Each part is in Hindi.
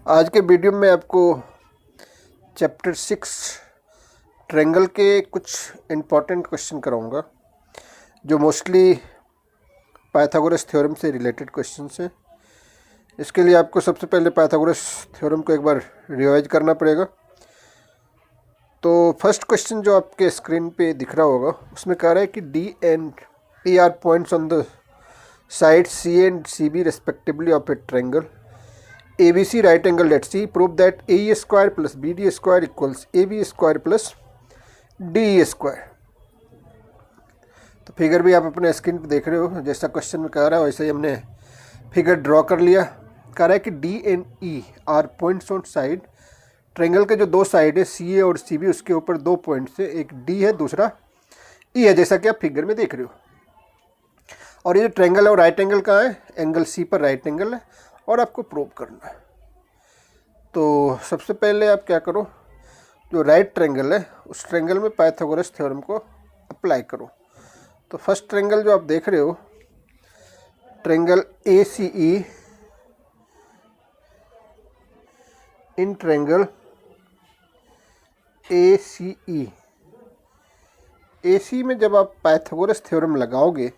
आज के वीडियो में आपको चैप्टर 6 ट्रायंगल के कुछ इम्पॉर्टेंट क्वेश्चन कराऊंगा जो मोस्टली पाइथागोरस थ्योरम से रिलेटेड क्वेश्चंस हैं। इसके लिए आपको सबसे पहले पाइथागोरस थ्योरम को एक बार रिवाइज करना पड़ेगा। तो फर्स्ट क्वेश्चन जो आपके स्क्रीन पे दिख रहा होगा उसमें कह रहा है कि D and E are points on the side C and C B respectively of a triangle ABC right angle at C. Prove that AE square plus BD square equals AB square plus DE square। तो फिगर भी आप अपने स्क्रीन पर देख रहे हो, जैसा क्वेश्चन में कह रहा है वैसे ही हमने फिगर ड्रॉ कर लिया। कह रहा है कि D and E are points on side, triangle के जो दो साइड है CA और CB, उसके ऊपर दो पॉइंट्स है, एक D है दूसरा E है, जैसा कि आप फिगर में देख रहे हो। और ये जो ट्रायंगल है वो राइट एंगल का है, एंगल C पर राइट एंगल है और आपको प्रूव करना है। तो सबसे पहले आप क्या करो, जो राइट ट्रायंगल है उस ट्रायंगल में पाइथागोरस थ्योरम को अप्लाई करो। तो फर्स्ट ट्रायंगल जो आप देख रहे हो, triangle ACE, in triangle ACE, AC में जब आप पाइथागोरस थ्योरम लगाओगे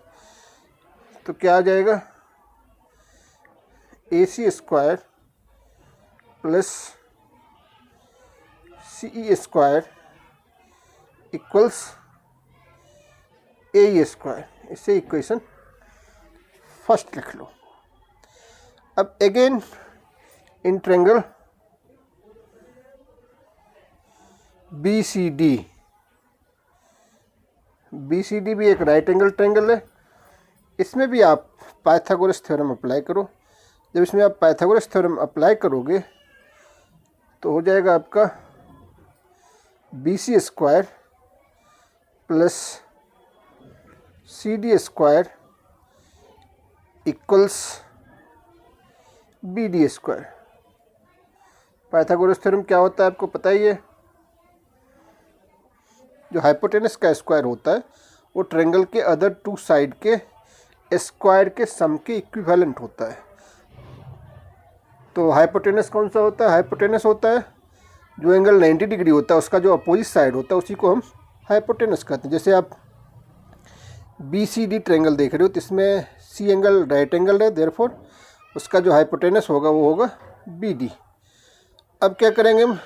तो क्या आ जाएगा, AC square plus CE square equals AE square. इसे इक्वेशन फर्स्ट लिख लो। अब again in triangle BCD, BCD भी एक राइट एंगल ट्रायंगल है, इसमें भी आप पाइथागोरस थ्योरम अप्लाई करो। जब इसमें आप पाइथागोरस थ्योरम अप्लाई करोगे तो हो जाएगा आपका BC square plus CD square equals BD square. Pythagoras theorem क्या होता है आपको पता ही है, जो हाइपोटेनस का स्क्वायर होता है वो ट्रायंगल के अदर टू साइड के स्क्वायर के सम के इक्विवेलेंट होता है। तो हाइपोटेनस कौन सा होता है, हाइपोटेनस होता है जो एंगल 90 डिग्री होता है उसका जो अपोजिट साइड होता है उसी को हम हाइपोटेनस कहते हैं। जैसे आप BCD ट्रायंगल देख रहे हो तो इसमें C एंगल राइट एंगल है, देयरफॉर उसका जो हाइपोटेनस होगा वो होगा BD। अब क्या करेंगे हम,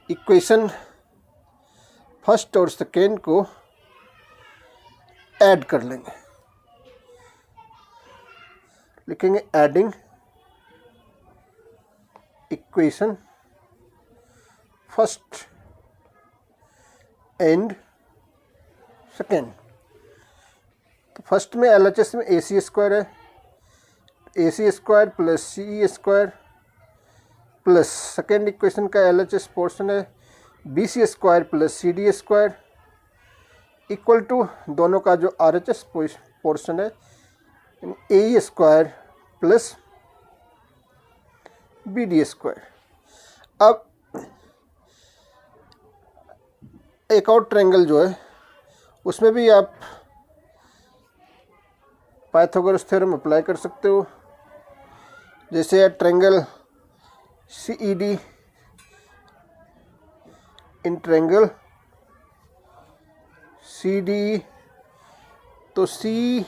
इक्वेशन फर्स्ट और सेकेंड को ऐड कर लेंगे, लिखेंगे adding equation first and second. तो फर्स्ट में LHS में AC स्क्वायर है, AC square plus CE square plus second equation का LHS पोर्शन है BC square plus CD square equal to दोनों का जो RHS पोर्शन है AE square plus BD square. अब एक और ट्रायंगल जो है उसमें भी आप पाइथागोरस थ्योरम अप्लाई कर सकते हो। जैसे triangle CED, in triangle CDE, तो CDE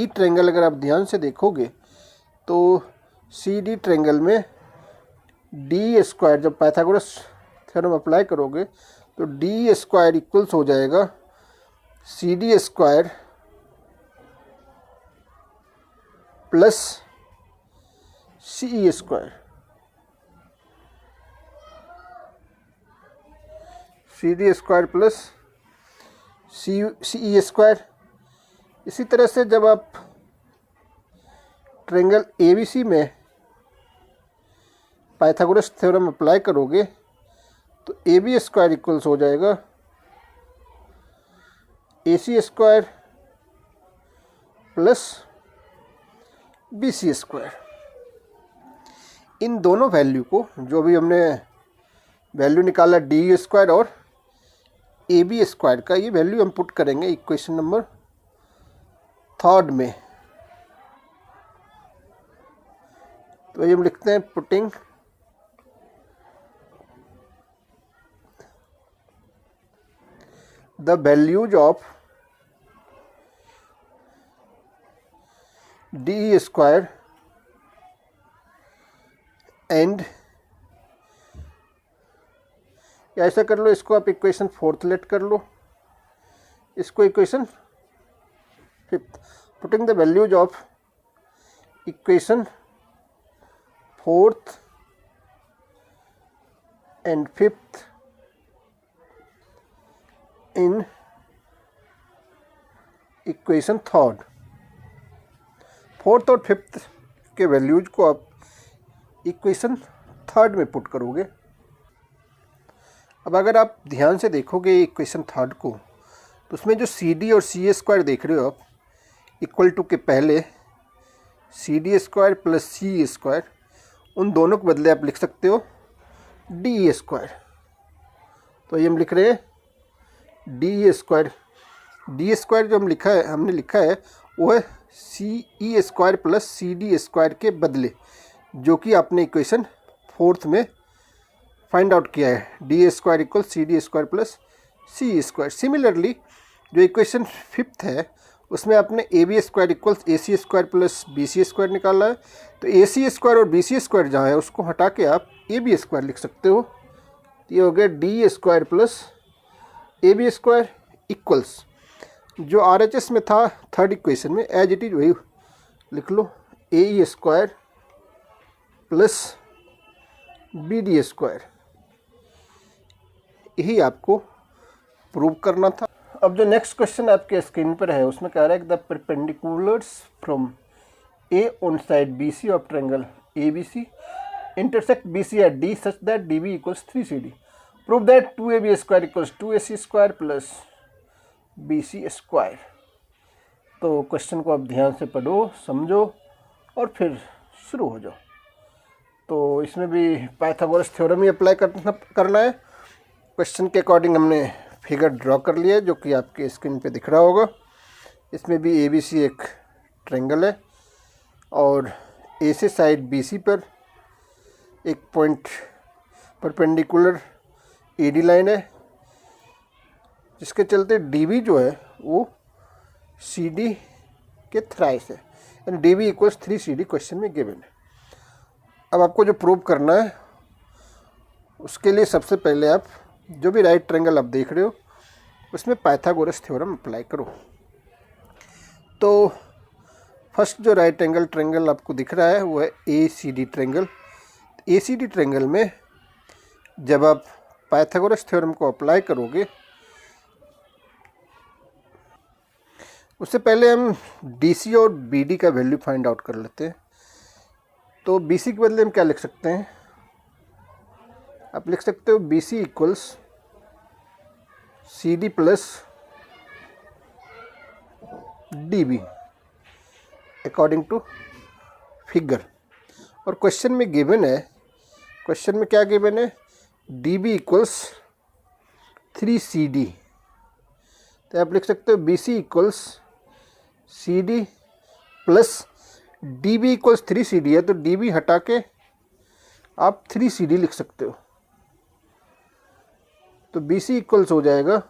ट्रायंगल अगर आप ध्यान से देखोगे तो CD ट्रायंगल में D स्क्वायर, जब पाइथागोरस थ्योरम अप्लाई करोगे तो D स्क्वायर इक्वल्स हो जाएगा CD square plus CE square. CD square plus CE square. इसी तरह से जब आप ट्रायंगल ABC में पाइथागोरस थ्योरम अप्लाई करोगे तो AB स्क्वायर इक्वल्स हो जाएगा AC square plus BC square. इन दोनों वैल्यू को, जो भी हमने वैल्यू निकाला DE स्क्वायर और AB स्क्वायर का, ये वैल्यू हम पुट करेंगे इक्वेशन नंबर थर्ड में। तो ये हम लिखते हैं putting the values of D square and, या ऐसा कर लो, इसको आप इक्वेशन 4 लेट कर लो, इसको equation 5। Putting the values of equation 4 and 5 in equation 3। 4th और 5th के वैल्यूज को आप इक्वेशन 3 में पुट करोगे। अब अगर आप ध्यान से देखोगे इक्वेशन 3 को, तो उसमें जो सी डी और सी ए स्क्वायर देख रहे हो आप, इक्वल टू के पहले सी D square plus C square, उन दोनों के बदले आप लिख सकते हो डी स्क्वायर। तो ये हम लिख रहे हैं डी स्क्वायर। डी स्क्वायर जो हमने लिखा है वो है C E square plus C D square के बदले, जो कि आपने इक्वेशन 4 में फाइंड आउट किया है, D square equal C D square plus C square. Similarly जो इक्वेशन 5 है उसमें आपने A B square equal A C square plus B C square निकाला है। तो ए सी स्क्वायर और बी सी स्क्वायर जहाँ है उसको हटा के आप ए बी स्क्वायर लिख सकते हो। तो ये हो गया D square plus A B square equals, जो आर एच एस में था 3rd इक्वेशन में, एज इट इज वही लिख लो, A E square plus B D square. यही आपको प्रूव करना था। अब जो नेक्स्ट क्वेश्चन आपके स्क्रीन पर है उसमें कह रहा है कि the perpendiculars from A on side B C of triangle A B C intersect B C at D such that D B equals 3CD। Prove that 2AB square equals 2AC square plus BC square. तो क्वेश्चन को आप ध्यान से पढ़ो, समझो और फिर शुरू हो जाओ। तो इसमें भी पाइथागोरस थ्योरम ही अप्लाई करना है। क्वेश्चन के अकॉर्डिंग हमने फिगर ड्रॉ कर लिया है, जो कि आपके स्क्रीन पे दिख रहा होगा। इसमें भी ABC एक ट्रायंगल है और ए से साइड BC पर एक पॉइंट परपेंडिकुलर AD लाइन है, जिसके चलते DB जो है वो CD के थ्राइस है, यानी DB इक्वल्स 3CD क्वेश्चन में गिवन है। अब आपको जो प्रूव करना है उसके लिए सबसे पहले आप जो भी राइट ट्रायंगल आप देख रहे हो उसमें पाइथागोरस थ्योरम अप्लाई करो। तो फर्स्ट जो राइट एंगल ट्रायंगल आपको दिख रहा है वो है ACD ट्रायंगल। ACD ट्रायंगल में जब आप पाइथागोरस थ्योरम को अप्लाई करोगे, उससे पहले हम DC और BD का वैल्यू फाइंड आउट कर लेते हैं। तो BC के बदले हम क्या लिख सकते हैं, आप लिख सकते हो BC equals CD plus DB according to figure. और क्वेश्चन में गिवन है, क्वेश्चन में क्या गिवन है, DB इक्वल्स 3CD। तो आप लिख सकते हो BC equals CD plus DB equals 3CD है, तो DB हटा के आप 3CD लिख सकते हो। तो BC इक्वल्स हो जाएगा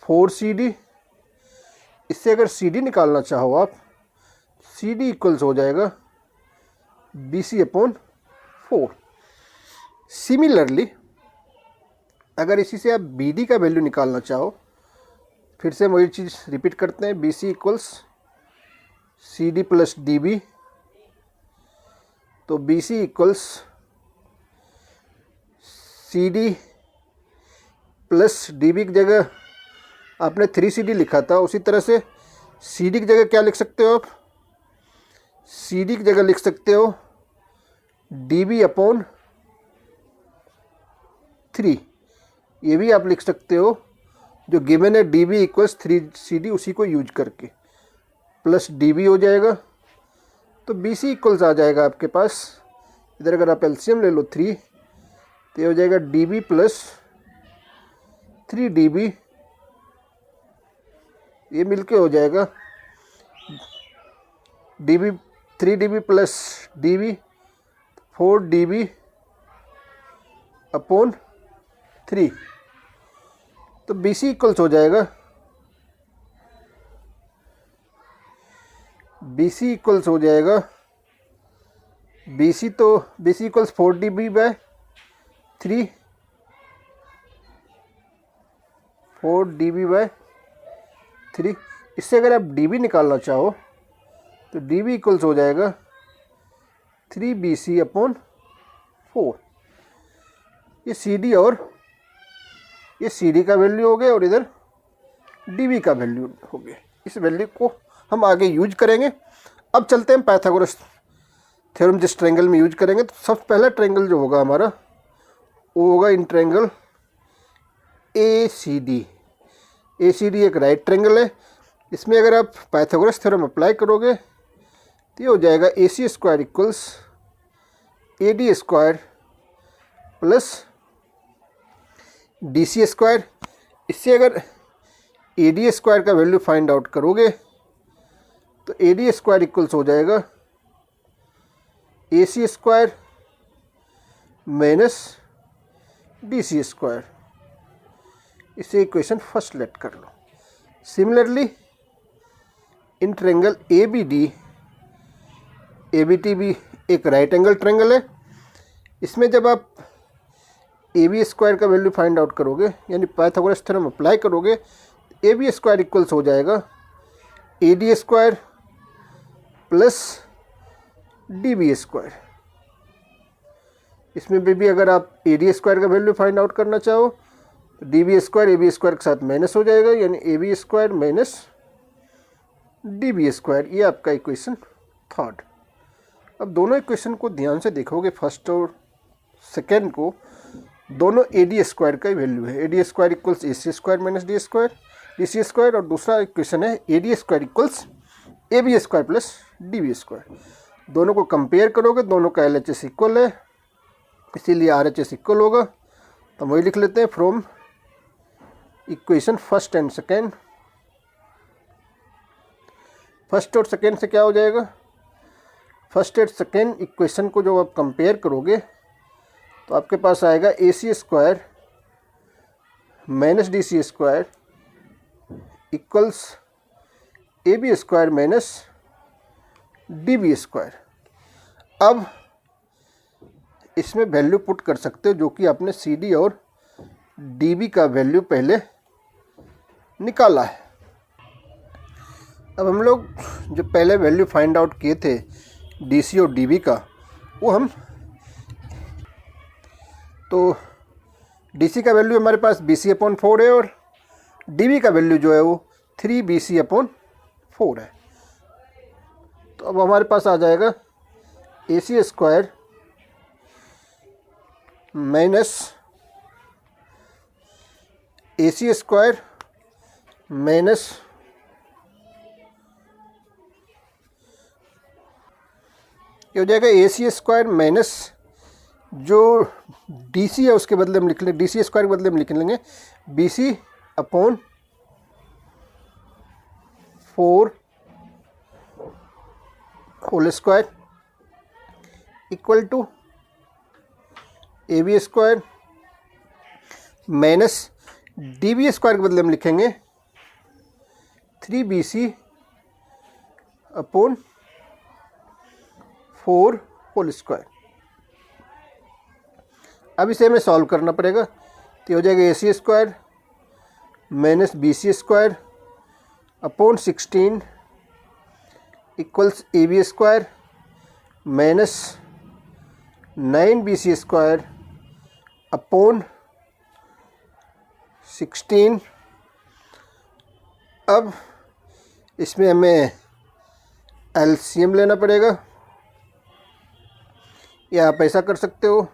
4CD। इससे अगर CD निकालना चाहो आप, CD इक्वल्स हो जाएगा BC अपॉन 4। सिमिलरली अगर इसी से आप BD का वैल्यू निकालना चाहो, फिर से वही चीज़ रिपीट करते हैं, BC equals CD plus DB। तो BC equals CD plus DB की जगह आपने 3CD लिखा था, उसी तरह से CD की जगह क्या लिख सकते हो आप, CD की जगह लिख सकते हो DB अपॉन 3। ये भी आप लिख सकते हो, जो गिवन है DB इक्वल्स 3CD, उसी को यूज करके प्लस DB हो जाएगा। तो BC इक्वल्स आ जाएगा आपके पास, इधर अगर आप एलसीएम ले लो 3, तो ये हो जाएगा DB प्लस 3DB। ये मिलके हो जाएगा DB 3 dB plus dB 4 dB upon 3, तो BC इक्वल्स हो जाएगा, BC इक्वल्स हो जाएगा, BC तो BC equals 4 dB by 3, 4 dB by 3। इससे अगर आप dB निकालना चाहो तो dB इक्वल्स हो जाएगा 3BC अपॉन 4। ये CD और ये CD का वैल्यू हो गया और इधर dB का वैल्यू हो गया। इस वैल्यू को हम आगे यूज करेंगे। अब चलते हैं पाइथागोरस थ्योरम जिस ट्रायंगल में यूज करेंगे। तो सबसे पहला ट्रायंगल जो होगा हमारा वो होगा इन ट्रायंगल ACD। ACD एक राइट ट्रायंगल है। इसमें अगर आप पाइथागोरस थ्योरम अप्लाई करोगे तो ये हो जाएगा AC square equals AD square plus DC square. इससे अगर AD स्क्वायर का वैल्यू फाइंड आउट करोगे तो AD स्क्वायर इक्वल्स हो जाएगा AC square minus DC square. इसे इक्वेशन फर्स्ट लेट कर लो। Similarly in triangle ABD, ABD भी एक राइट एंगल ट्रायंगल है। इसमें जब आप AB स्क्वायर का वैल्यू फाइंड आउट करोगे यानी पाइथागोरस थ्योरम अप्लाई करोगे, AB स्क्वायर इक्वल्स हो जाएगा AD square plus DB square. इसमें भी अगर आप AD स्क्वायर का वैल्यू फाइंड आउट करना चाहो तो DB स्क्वायर AB स्क्वायर के साथ माइनस हो जाएगा यानी AB square minus DB square. ये आपका इक्वेशन थर्ड। अब दोनों इक्वेशन को ध्यान से देखोगे, फर्स्ट और सेकेंड को, दोनों AD स्क्वायर का ही वैल्यू है। AD square equals AC square minus D square DC square, और दूसरा इक्वेशन है AD square equals AB square plus DB square. दोनों को कंपेयर करोगे, दोनों का LHS इक्वल है, इसीलिए RHS इक्वल होगा। तो वही लिख लेते हैं from equation first and second. First और सेकेंड से क्या हो जाएगा, फर्स्ट एंड सेकेंड इक्वेशन को जब आप कंपेयर करोगे तो आपके पास आएगा AC square minus DC square equals AB square minus DB square. अब इसमें वैल्यू पुट कर सकते हो जो कि आपने CD और DB का वैल्यू पहले निकाला है। अब हम लोग जो पहले वैल्यू फाइंड आउट किए थे DC और DB का, वो हम तो DC का वैल्यू हमारे पास BC अपॉन 4 है और DB का वैल्यू जो है वो 3BC अपॉन 4 है। तो अब हमारे पास आ जाएगा AC square minus AC square minus ये हो जाएगा AC स्क्वायर माइनस जो DC है उसके बदले हम लिख लेंगे, DC स्क्वायर के बदले हम लिख लेंगे BC upon 4 whole square equal to AB square minus DB square के बदले हम लिखेंगे 3BC अपॉन 4 होल स्क्वायर। अब इसे हमें सॉल्व करना पड़ेगा। तो हो जाएगा AC square minus BC square upon 16 equals AB square minus 9BC square upon 16। अब इसमें हमें LCM लेना पड़ेगा, या आप ऐसा कर सकते हो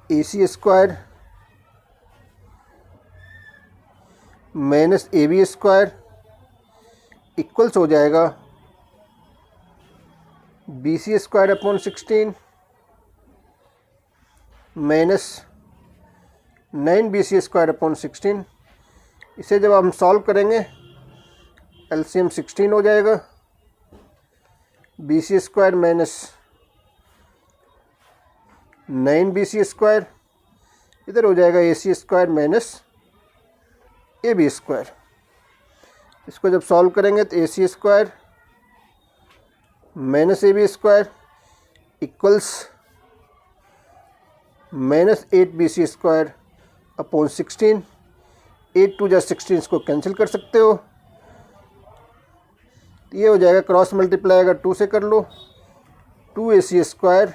AC square minus AB square equals हो जाएगा BC square upon 16 minus 9BC square upon 16। इसे जब हम सॉल्व करेंगे LCM 16 हो जाएगा, BC square minus 9BC square, इधर हो जाएगा AC square minus AB square. इसको जब सॉल्व करेंगे तो AC square minus AB square equals minus 8BC square upon 16। 8 2 जा 16, इसको कैंसिल कर सकते हो। ये हो जाएगा, क्रॉस मल्टीप्लाई अगर 2 से कर लो, 2AC square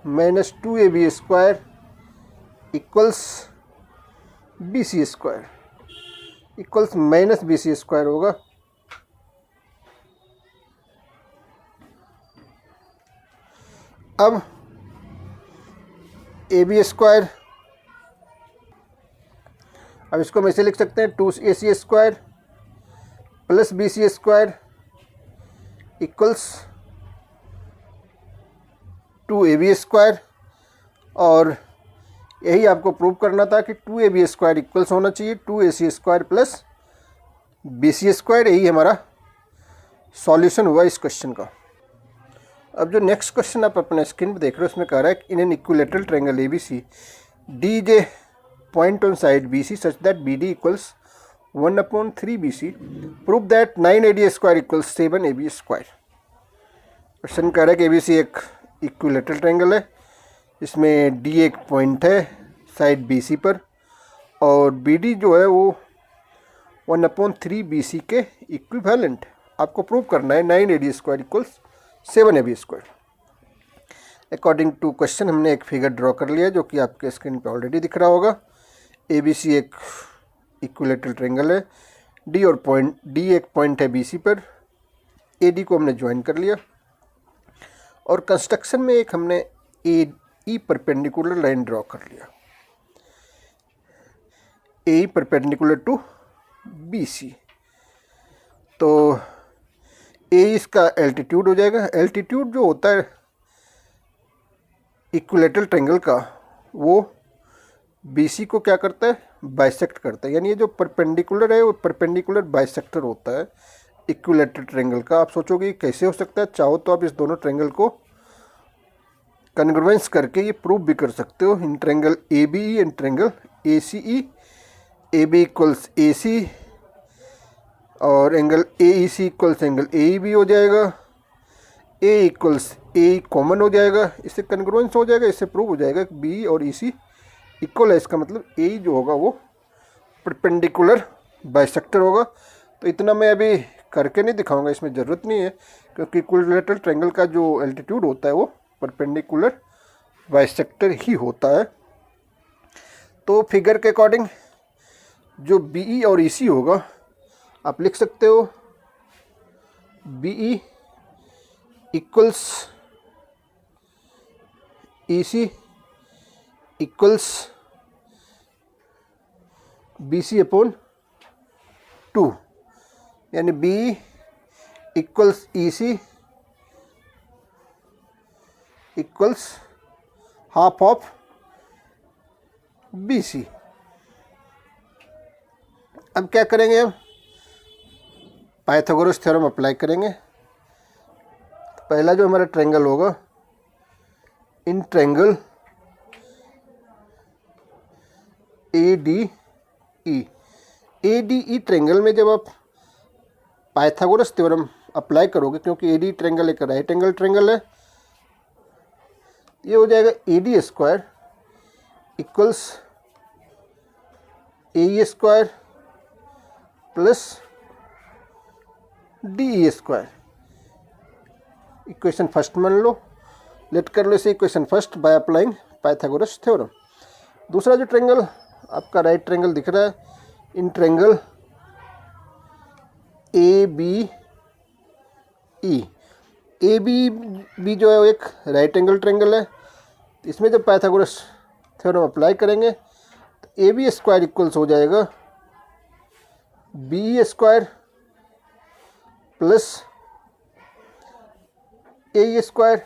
minus 2AB square equals BC square equals minus BC square होगा। अब AB स्क्वायर, अब इसको हम ऐसे लिख सकते हैं 2AC square plus BC square equals 2AB square, और यही आपको प्रूव करना था कि 2AB स्क्वायर इक्वल्स होना चाहिए 2AC square plus BC square. यही हमारा सॉल्यूशन हुआ इस क्वेश्चन का। अब जो नेक्स्ट क्वेश्चन आप अपने स्क्रीन पर देख रहे हो, उसमें कह रहा है इन an equilateral triangle ABC DJ point on side BC such that BD equals 1/3BC, prove that 9AD square equals 7AB square। Question कह रहा है कि ABC एक इक्विलेटरल ट्रायंगल है, इसमें D एक पॉइंट है साइड BC पर, और BD जो है वो 1/3BC के इक्विवेलेंट। आपको प्रूव करना है 9AD square equals 7AB square. According to question हमने एक फिगर ड्रॉ कर लिया जो कि आपके स्क्रीन पे ऑलरेडी दिख रहा होगा। ABC एक इक्विलेटरल ट्रायंगल है, D एक पॉइंट है BC पर, AD को हमने ज्वाइन कर लिया, और कंस्ट्रक्शन में एक हमने AE परपेंडिकुलर लाइन ड्रॉ कर लिया, AE परपेंडिकुलर टू BC। तो AE इसका एल्टीट्यूड हो जाएगा। एल्टीट्यूड जो होता है इक्विलेटरल ट्रायंगल का, वो BC को क्या करता है, बाइसेक्ट करता है। यानी ये जो परपेंडिकुलर है वो परपेंडिकुलर बाइसेक्टर होता है इक्विलेटरल ट्रायंगल का। आप सोचोगे कैसे हो सकता है, चाहो तो आप इस दोनों ट्रायंगल को कन्वर्जेंस करके ये प्रूव भी कर सकते हो in triangle ABE and triangle ACE। AB equals AC और angle AEC equals angle AEB हो जाएगा, A इक्वल्स AE कॉमन हो जाएगा, इससे कन्वर्जेंस हो जाएगा, इससे प्रूव हो जाएगा कि BE और EC इक्वल है। इसका मतलब AE जो होगा वो परपेंडिकुलर बाइसेक्टर होगा। तो इतना मैं अभी करके नहीं दिखाऊंगा, इसमें ज़रूरत नहीं है, क्योंकि इक्विलेटरल ट्रायंगल का जो एल्टीट्यूड होता है वो परपेंडिकुलर बाइसेक्टर ही होता है। तो फिगर के अकॉर्डिंग जो BE और EC होगा, आप लिख सकते हो BE equals EC equals BC upon 2, यानी BE equals EC equals half of BC। अब क्या करेंगे, हम पाइथागोरस थ्योरम अप्लाई करेंगे। तो पहला जो हमारा ट्रायंगल होगा, इन ट्रायंगल ADE ट्रायंगल में जब आप पाइथागोरस थ्योरम अप्लाई करोगे, क्योंकि AD ट्रायंगल एक राइट एंगल ट्रायंगल है, ये हो जाएगा AD square equals AE square plus DE square. Equation first मान लो, लेट कर लो इसे equation first by applying Pythagoras theorem. दूसरा जो ट्रायंगल आपका राइट ट्रायंगल दिख रहा है, इन ट्रायंगल ABE जो है वो एक राइट एंगल ट्रायंगल है। इसमें जब पाइथागोरस थ्योरम अप्लाई करेंगे तो AB स्क्वायर इक्वल्स हो जाएगा BE square plus AE square.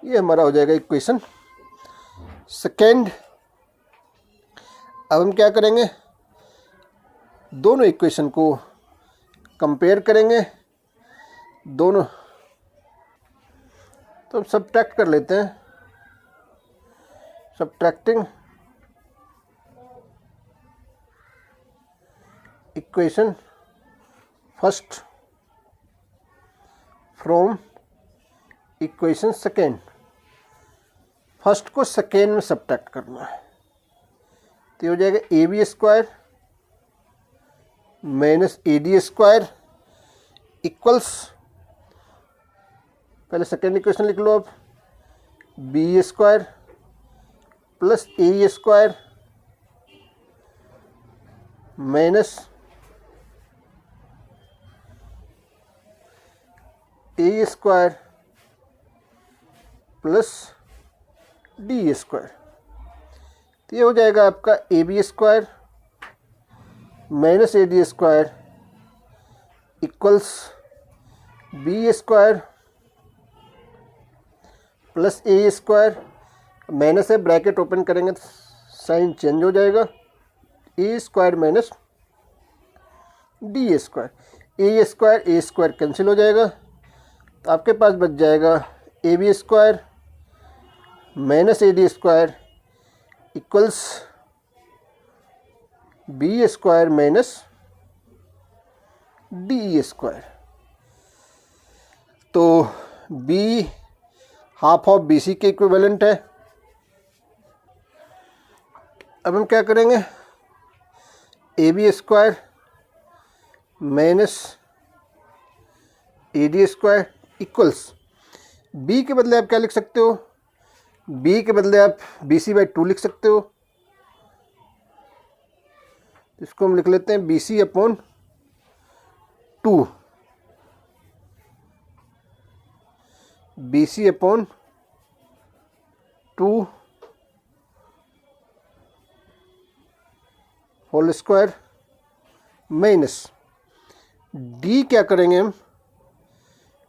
ये हमारा हो जाएगा इक्वेशन सेकेंड। अब हम क्या करेंगे, दोनों इक्वेशन को कंपेयर करेंगे। दोनों तो हम सब्ट्रैक्ट कर लेते हैं। Subtracting equation first from equation second. First को सेकेंड में सब्ट्रैक्ट करना है, तो हो जाएगा A B square minus A D square equals, पहले सेकेंड इक्वेशन लिख लो आप, B square plus A square minus A square plus D square. तो ये हो जाएगा आपका A B square minus A D square equals B square plus A square, minus है ब्रैकेट ओपन करेंगे तो साइन चेंज हो जाएगा, A square minus D square. A square cancel हो जाएगा, तो आपके पास बच जाएगा A B square minus A D square equals B square minus D square. तो B half of B C के इक्विवेलेंट है। अब हम क्या करेंगे, A B square minus A D square equals, B के बदले आप क्या लिख सकते हो, बी के बदले आप बी सी बाई 2 लिख सकते हो। इसको हम लिख लेते हैं B C upon 2, B C upon 2 whole square minus D, क्या करेंगे हम,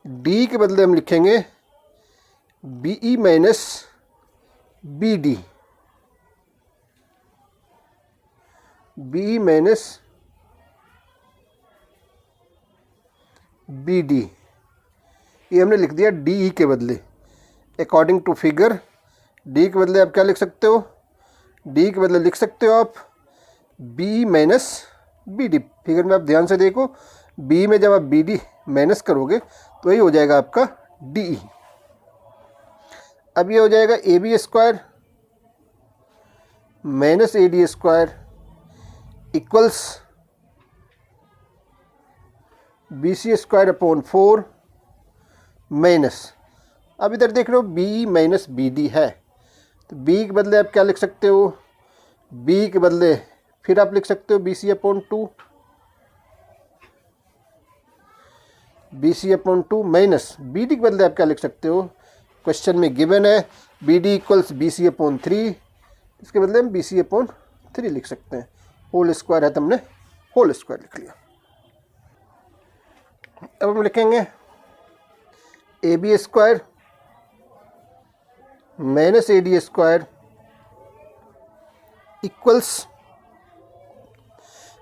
डी के बदले हम लिखेंगे B E minus B D, B minus B D, ये हमने लिख दिया डी ई के बदले। अकॉर्डिंग टू फिगर डी के बदले आप क्या लिख सकते हो, डी के बदले लिख सकते हो आप B minus B D. Figure में आप ध्यान से देखो, बी में जब आप बी डी माइनस करोगे तो यही हो जाएगा आपका डी ई। अब ये हो जाएगा A B square minus A D square equals B C square upon 4 minus, अब इधर देख रहे हो बी माइनस बी डी है, तो बी के बदले आप क्या लिख सकते हो, बी के बदले फिर आप लिख सकते हो B C upon 2, B C upon 2 minus B D के बदले आप क्या लिख सकते हो, क्वेश्चन में गिवन है B D equals B C upon 3, इसके बदले हम बी सी अपॉन 3 लिख सकते हैं। होल स्क्वायर है तो हमने होल स्क्वायर लिख लिया। अब हम लिखेंगे A B square minus A D square equals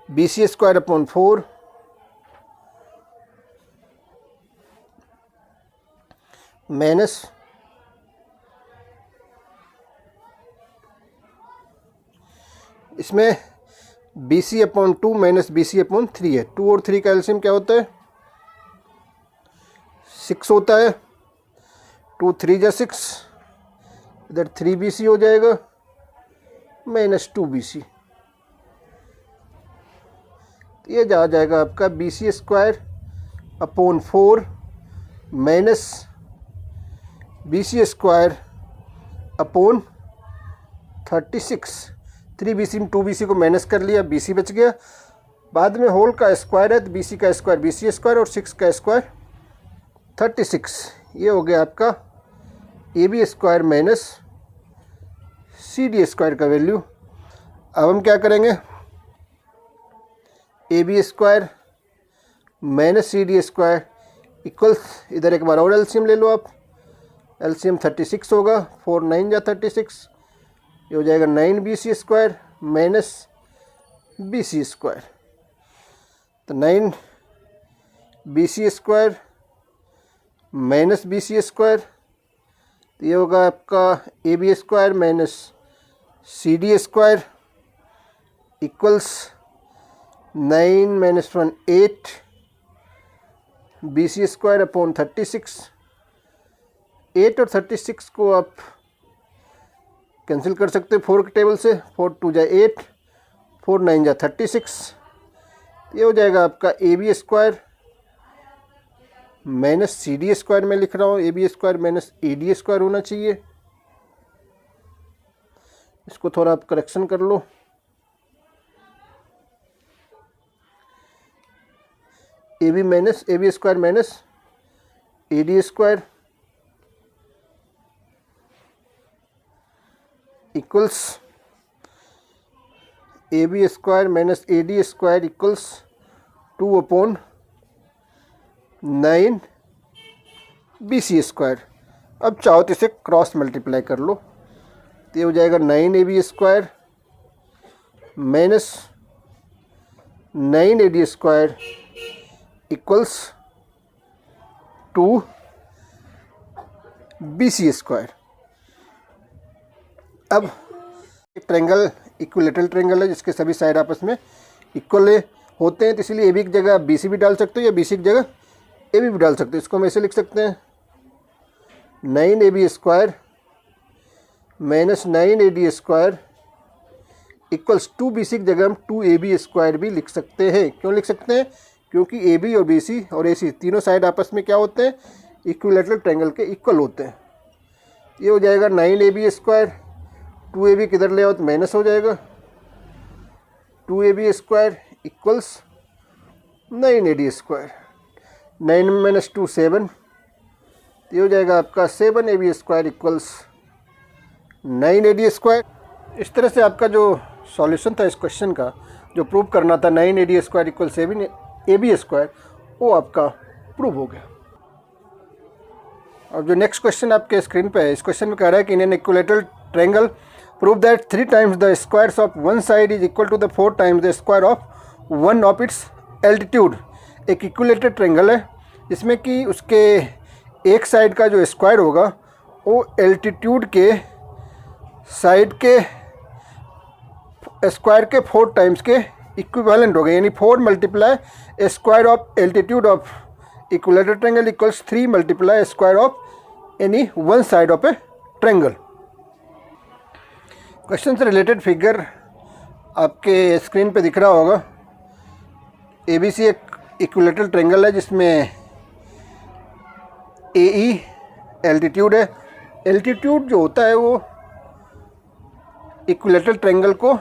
B C square upon 4 minus इसमें B C upon 2 minus B C upon 3 है, 2 और 3 का एलसीएम क्या होता है, 6 होता है, 2 3 जा 6, इधर 3 बी सी हो जाएगा माइनस 2 बी सी, तो ये जा जाएगा आपका B C square upon 4 minus B C square upon 36। 3 B C में 2 बी सी को माइनस कर लिया, बी सी बच गया, बाद में होल का स्क्वायर है तो बी सी का स्क्वायर बी सी स्क्वायर और 6 का स्क्वायर 36, ये हो गया आपका A B square minus C D square का वैल्यू। अब हम क्या करेंगे, A B square minus C D square equals, इधर एक बार और एलसीएम ले लो आप, एलसीएम 36 होगा, 4 9 जा 36, ये हो जाएगा 9 B C square minus B C square, तो 9 B C square minus B C square, तो ये होगा आपका A B square minus C D square equals 9 minus 1 8 B C square upon 36। 8 और 36 को आप कैंसिल कर सकते हो 4 के टेबल से। 4 2 जा 8, 4 9 जा 36। ये हो जाएगा आपका A B square minus C D square में लिख रहा हूँ, A B square minus A D square होना चाहिए। इसको थोड़ा आप करेक्शन कर लो। A B square minus A D square equals A B square minus A D square equals 2 upon 9 B C square. अब चाहो तो इसे क्रॉस मल्टीप्लाई कर लो, तो ये हो जाएगा 9 A B square minus 9 A D square equals 2 B C square. अब एक ट्रेंगल इक्विलेटरल ट्रेंगल है जिसके सभी साइड आपस में इक्वल होते हैं, तो इसलिए ए बी की जगह बी सी भी डाल सकते हो या बी सी की जगह ए बी भी डाल सकते हो। इसको हम ऐसे लिख सकते हैं 9 A B square minus 9 A D square equals 2 B C की जगह हम 2 ए बी स्क्वायर भी लिख सकते हैं। क्यों लिख सकते हैं? क्योंकि ए बी और बी सी और ए सी तीनों साइड आपस में क्या होते हैं? इक्विलेटरल ट्रायंगल के इक्वल होते हैं। ये हो जाएगा 9 A B square, 2 A B किधर ले आओ तो माइनस हो जाएगा, 2 A B square equals 9 A D square. 9 minus 2 7, ये हो जाएगा आपका 7 A B square equals 9 A D square. इस तरह से आपका जो सॉल्यूशन था इस क्वेश्चन का, जो प्रूव करना था 9 A D square equal 7 A B square, वो आपका प्रूव हो गया। और जो नेक्स्ट क्वेश्चन आपके स्क्रीन पे है, इस क्वेश्चन में कह रहा है कि in an equilateral triangle prove that 3 times the squares of one side is equal to the 4 times the square of one of its altitude. एक इक्विलेटरल ट्रायंगल है जिसमें कि उसके एक साइड का जो स्क्वायर होगा वो एल्टीट्यूड के साइड के स्क्वायर के 4 टाइम्स के इक्विवेलेंट हो गए, यानी 4 multiply square of altitude of equilateral triangle equals 3 multiply square of any one side of a triangle. Question से रिलेटेड फिगर आपके स्क्रीन पे दिख रहा होगा। ABC एक इक्विलेटरल ट्रायंगल है जिसमें AE एल्टीट्यूड है। एल्टीट्यूड जो होता है वो इक्विलेटरल ट्रायंगल को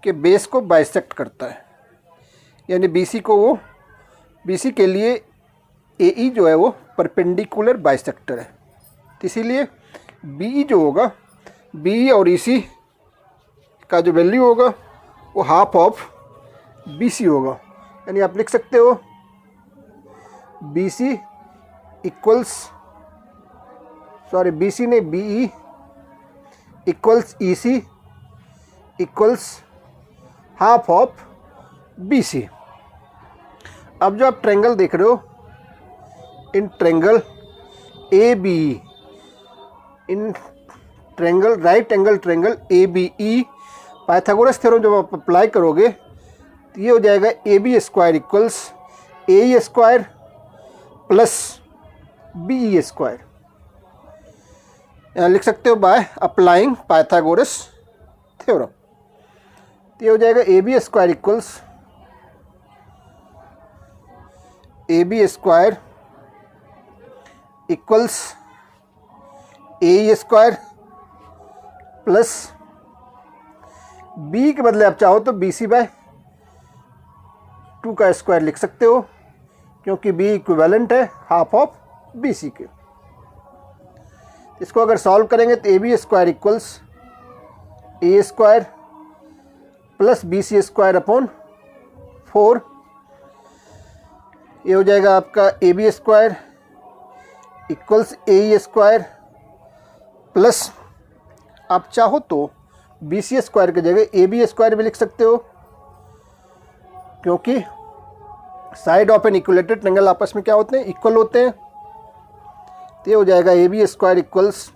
के बेस को बाइसेक्ट करता है, यानी BC के लिए AE जो है वो परपेंडिकुलर बाइसेक्टर है। तो इसीलिए BE जो होगा, BE और EC का जो वैल्यू होगा वो हाफ ऑफ BC होगा। यानी आप लिख सकते हो BC नहीं BE equals EC equals half of BC। अब जो आप ट्रायंगल देख रहे हो, in triangle ABE, in triangle right angle triangle ABE, Pythagoras theorem जब आप अप्लाई करोगे तो ये हो जाएगा AB square equals AE square plus BE square. यहाँ लिख सकते हो बाय अप्लाइंग पाइथागोरस थ्योरम। तो ये हो जाएगा AB square equals AB square equals AE square plus B के बदले आप चाहो तो BC बाय 2 का स्क्वायर लिख सकते हो, क्योंकि B इक्विवेलेंट है हाफ ऑफ BC के। इसको अगर सॉल्व करेंगे तो AB square equals A square plus BC square upon 4। ये हो जाएगा आपका AB square equals AE square plus आप चाहो तो BC स्क्वायर की जगह AB स्क्वायर भी लिख सकते हो, क्योंकि side of N equilateral triangle आपस में क्या होते हैं? इक्वल होते हैं। तो ये हो जाएगा ए बी स्क्वायर इक्वल्स,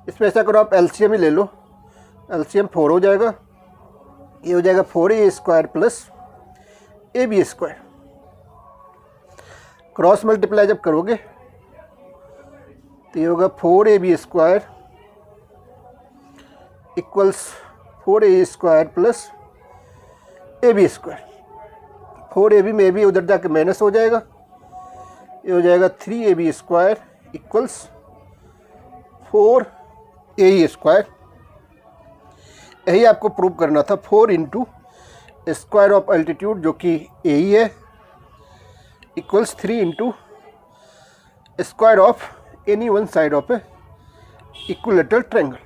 इसमें ऐसा करो आप एलसीएम ही ले लो, एलसीएम 4 हो जाएगा, ये हो जाएगा 4a square plus A B square. Cross multiply जब करोगे तो ये होगा 4ab square equals 4a square plus A B square. 4ab में भी उधर जाके माइनस हो जाएगा, ये हो जाएगा 3ab square equals 4a square. यही आपको प्रूव करना था, 4 इंटू स्क्वायर ऑफ अल्टीट्यूड जो कि ए ही है equals 3 into square of any one side of A equilateral triangle.